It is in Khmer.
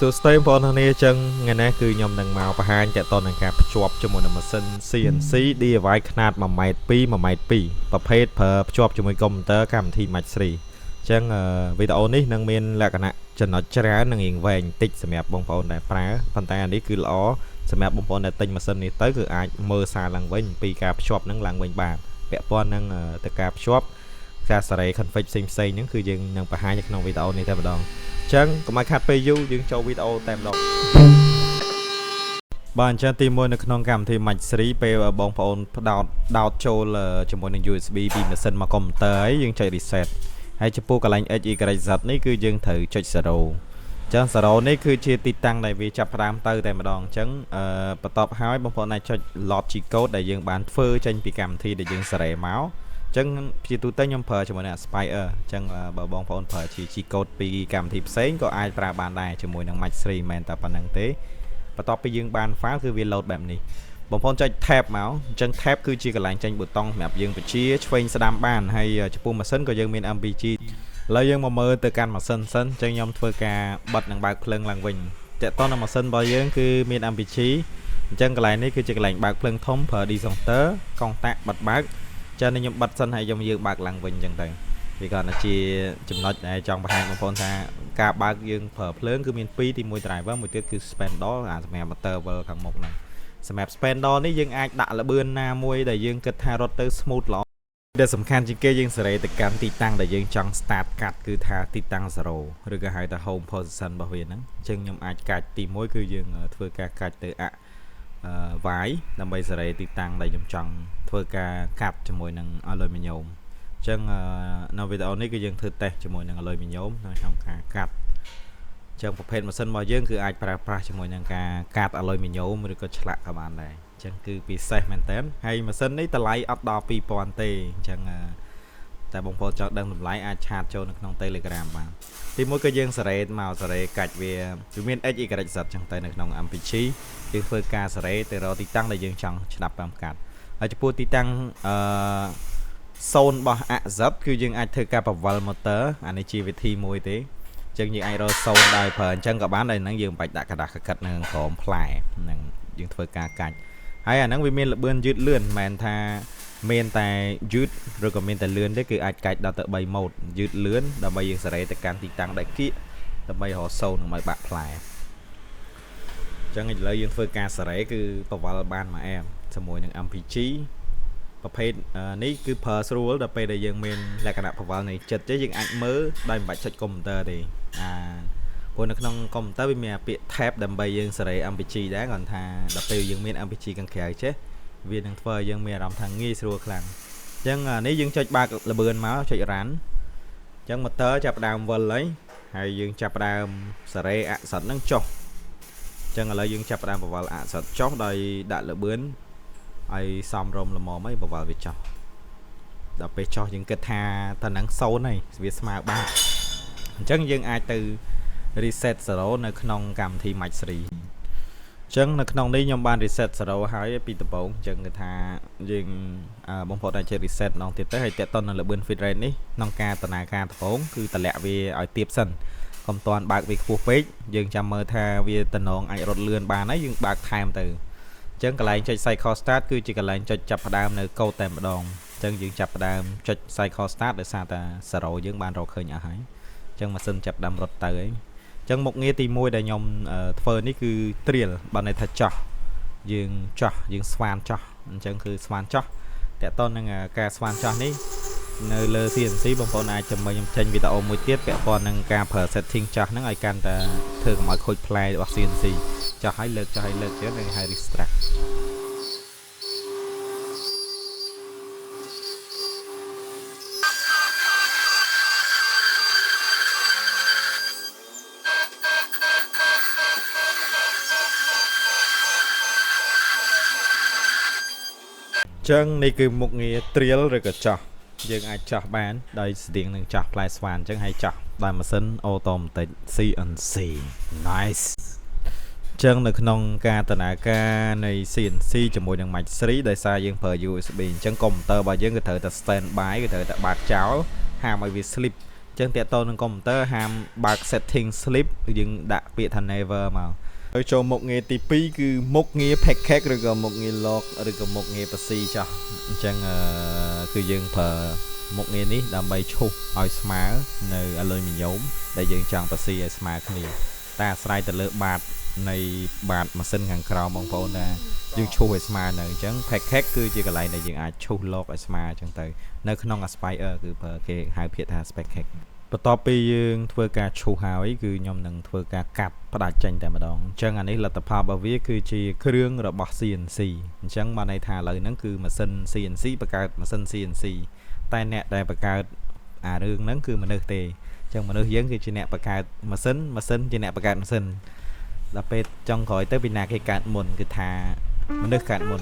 សួស្តីបងប្អូនគ្នាចឹងថ្ងៃនេះគឺខ្ញុំនឹងមកបង្ហាញតទៅនឹងការភ្ជាប់ជាមួយនឹងម៉ាស៊ីន CNC DIY ខ្នាត 1m2 1m2 ប្រភេទប្រើភ្ជាប់ជាមួយកុំព្យូទ័រកម្មវិធី Max3 ចឹងវីដេអូនេះនឹងមានលក្ខណៈចំណុចច្រើននិងរៀងវែងតិចសម្រាប់បងប្អូនដែលប្រើប៉ុន្តែអានេះគឺល្អសម្រាប់បងប្អូនដែលទិញម៉ាស៊ីននេះទៅគឺអាចមើលសារឡើងវិញពីការភ្ជាប់នឹងឡើងវិញបានពាក់ព័ន្ធនឹងទៅការភ្ជាប់ការសេរី config ផ្សេងៗហ្នឹងគឺយើងនឹងបង្ហាញនៅក្នុងវីដេអូនេះតែម្ដងចឹងកុំឲ្យខាត់ពេលយូរយើងចូលវីដេអូតែម្ដងបាទអញ្ចឹងទី1នៅក្នុងកម្មវិធី Max3 ពេលបងប្អូនដោតចូលជាមួយនឹង USB ពីម៉ាស៊ីនមកកុំព្យូទ័រហើយយើងចុច reset ហើយចំពោះកន្លែង X Y Z នេះគឺយើងត្រូវចុច 0 ចឹង 0 នេះគឺជាទីតាំងដែលវាចាប់ផ្ដើមទៅតែម្ដងអញ្ចឹងបន្ទាប់ហើយបងប្អូនអាចចុច load G code ដែលយើងបានធ្វើចេញពីកម្មវិធីដែលយើងសេរីមកចឹងជាទូទៅខ្ញុំប្រើជាមួយនឹង Aspire ចឹងបើបងប្អូនប្រើជា G code ពីកម្មវិធីផ្សេងក៏អាចប្រើបានដែរជាមួយនឹង Max3 មិនតែប៉ុណ្្នឹងទេបន្ទាប់ពីយើងបាន file គឺវា load បែបនេះបងប្អូនចុច tab មកអញ្ចឹង tab គឺជាកន្លែងចេញប៊ូតុងសម្រាប់យើងបញ្ជាឆ្វេងស្ដាំបានហើយចំពោះម៉ាស៊ីនក៏យើងមាន MPG ឥឡូវយើងមកមើលទៅកាន់ម៉ាស៊ីនសិនអញ្ចឹងខ្ញុំធ្វើការបិទនិងបើកភ្លើងឡើងវិញតើតើនៅម៉ាស៊ីនរបស់យើងគឺមាន MPG អញ្ចឹងកន្លែងនេះគឺជាកន្លែងបើកភ្លើងធំប្រើ disjunction កុងតាក់បិទបើកចា៎ខ្ញុំបិទសិនហើយយើងបើកឡើងវិញអញ្ចឹងទៅវាគាត់ថាជាចំណុចដែលចង់បង្ហាញបងប្អូនថាការបើកយើងប្រើភ្លើងគឺមាន2ទី1 driver មួយទៀតគឺ spandrel សម្រាប់ motor wheel ខាងមុខហ្នឹងសម្រាប់ spandrel នេះយើងអាចដាក់លបឿនណាមួយដែលយើងគិតថារត់ទៅ smooth ល្អដែលសំខាន់ជាងគេយើងសេរីទៅកាន់ទីតាំងដែលយើងចង់ start កាត់គឺថាទីតាំង0ឬក៏ហៅថា home position របស់វាហ្នឹងអញ្ចឹងខ្ញុំអាចកាច់ទី1គឺយើងធ្វើការកាច់ទៅY ដើម្បីសេរីទីតាំងដែលខ្ញុំចង់ធ្វើការកាត់ជាមួយនឹង aluminum អញ្ចឹងនៅវីដេអូនេះគឺយើងធ្វើតេស្តជាមួយនឹង aluminum នៅក្នុងការកាត់អញ្ចឹងប្រភេទម៉ាស៊ីនរបស់យើងគឺអាចប្រើប្រាស់ជាមួយនឹងការកាត់ aluminum ឬក៏ឆ្លាក់ក៏បានដែរអញ្ចឹងគឺពិសេសមែនតើហើយម៉ាស៊ីននេះតម្លៃអត់ដល់ 2000 ទេអញ្ចឹងតែបងប្អូនចង់ដឹងតម្លៃអាចឆាតចូលនៅក្នុង Telegram បានទីមួយគឺយើងសេរីមកសេរីកាច់វាមាន X Y Z ចឹងទៅនៅក្នុង MPG យើងធ្វើការសេរីទៅរកទីតាំងដែលយើងចង់ឆ្លាប់តាមកាត់ហើយចំពោះទីតាំង0របស់ AZ គឺយើងអាចធ្វើការបង្វិល motor អានេះជាវិធីមួយទេអញ្ចឹងយើងអាចរក0ដោយប្រើអញ្ចឹងក៏បានដែរហ្នឹងយើងបាច់ដាក់กระดาษកឹកនៅក្រោមផ្លែហ្នឹងយើងធ្វើការកាច់ហើយអាហ្នឹងវាមានល្បឿនយឺតលឿនមិនមែនថាមានតែយឺតឬក៏មានតែលឿនទេគឺអាចកាច់ដល់ទៅ3ម៉ូតយឺតលឿនដើម្បីយើងសេរីទៅកាន់ទីតាំងដែលគៀកដើម្បីរក0នឹងមកបាក់ផ្លែចឹងឥឡូវយើងធ្វើការសេរីគឺបង្វិលបានមួយអែមជាមួយនឹង MPG ប្រភេទនេះគឺប្រើស្រួលដល់ពេលដែលយើងមានលក្ខណៈបង្វិលនៃចិត្តទេយើងអាចមើលដោយមិនបាច់ចុចកុំព្យូទ័រទេព្រោះនៅក្នុងកុំព្យូទ័រវាមានពាក្យ tab ដើម្បីយើងសេរី MPG ដែរគាត់ថាដល់ពេលយើងមាន MPG ខាងក្រៅចេះវានឹងធ្វើឲ្យយើងមានអារម្មណ៍ថាងាយស្រួលខ្លាំងអញ្ចឹងនេះយើងចុចបើកល្បឿនមកចុច run អញ្ចឹង motor ចាប់ផ្ដើមវិលហើយយើងចាប់ផ្ដើមសេរីអក្សរនឹងចុះអញ្ចឹងឥឡូវយើងចាប់ផ្ដើមបង្វិលអក្សរចុះដោយដាក់ល្បឿនឲ្យសមរម្យល្មមហើយបង្វិលវាចុះដល់ពេលចុះយើងគិតថាតើនឹង0ហើយវាស្មើបាក់អញ្ចឹងយើងអាចទៅ reset 0នៅក្នុងកម្មវិធី Max3 អញ្ចឹងនៅក្នុងនេះខ្ញុំបាន reset 0ហើយពីដំបូងអញ្ចឹងគឺថាយើងបងប្អូនអាច reset ម្ដងទៀតទៅហើយតេតតនៅល្បឿន feed rate នេះក្នុងការដំណើរការដំបូងគឺតម្លាក់វាឲ្យទាបសិនកុំតាន់បើកវាខ្ពស់ពេកយើងចាំមើលថាវាតំណងអាចរត់លឿនបានហើយយើងបើកថែមទៅអញ្ចឹងកន្លែងចុច cycle start គឺជាកន្លែងចុចចាប់ផ្ដើមនៅកូដតែម្ដងអញ្ចឹងយើងចាប់ផ្ដើមចុច cycle start ដោយសារតែ0យើងបានរកឃើញអស់ហើយអញ្ចឹងម៉ាស៊ីនចាប់ផ្ដើមរត់ទៅហើយអញ្ចឹងមុខងារទី1ដែលខ្ញុំធ្វើនេះគឺ trial បើន័យថាចោះយើងចោះយើងស្វានចោះអញ្ចឹងគឺស្វានចោះតើតើនឹងការស្វានចោះនេះនៅលើ CNC បងប្អូនអាចចាំមើលខ្ញុំចេញវីដេអូមួយទៀតពាក់ព័ន្ធនឹងការប្រើ setting ចោះហ្នឹងឲ្យកាន់តែធ្វើកុំឲ្យខូចផ្លែរបស់ CNC ចោះឲ្យលើកចោះឲ្យលើកទៀតនឹងឲ្យ restrict ចឹងនេះគឺមុខងារ trial ឬក៏ចោះយើងអាចចោះបានដោយស្តៀងនឹងចោះផ្លែស្វានអញ្ចឹងហើយចោះដោយម៉ាស៊ីន automatic CNC nice ចឹងនៅក្នុងការដំណើរការនៃ CNC ជាមួយនឹង Max3 ដោយសារយើងប្រើ USB អញ្ចឹងកុំព្យូទ័ររបស់យើងគឺត្រូវតែ stand by គឺត្រូវតែបើកចោលហាមឲ្យវា slip ចឹងតាក់ទងនឹងកុំព្យូទ័រហាមបើក setting sleep យើងដាក់ពាក្យថា never មកហើយចូលមុខងារទី2គឺមុខងារ package ឬក៏មុខងារ log ឬក៏មុខងារ PC ចោះអញ្ចឹងគឺយើងប្រើមុខងារនេះដើម្បីឈូសឲ្យស្មើនៅ aluminium ដែលយើងចង់ PC ឲ្យស្មើគ្នាតែអាស្រ័យទៅលើបាតនៃបាតម៉ាស៊ីនខាងក្រោមបងប្អូនថាយើងឈូសឲ្យស្មើនៅអញ្ចឹង package គឺជាកន្លែងដែលយើងអាចឈូស log ឲ្យស្មើអញ្ចឹងទៅនៅក្នុង Aspire គឺប្រើគេហៅពាក្យថា package បន្ទាប់ពីយើងធ្វើការឈូសហើយគឺខ្ញុំនឹងធ្វើការកាត់ផ្ដាច់ចេញតែម្ដងអញ្ចឹងអានេះលទ្ធផលរបស់វាគឺជាគ្រឿងរបស់ CNC អញ្ចឹងបានន័យថាឥឡូវហ្នឹងគឺម៉ាស៊ីន CNC បង្កើតម៉ាស៊ីន CNC តែអ្នកដែលបង្កើតអារឿងហ្នឹងគឺមនុស្សទេអញ្ចឹងមនុស្សយើងគឺជាអ្នកបង្កើតម៉ាស៊ីនម៉ាស៊ីនជាអ្នកបង្កើតម៉ាស៊ីនដល់ពេលចុងក្រោយទៅពីណាគេកើតមុនគឺថាមនុស្សកើតមុន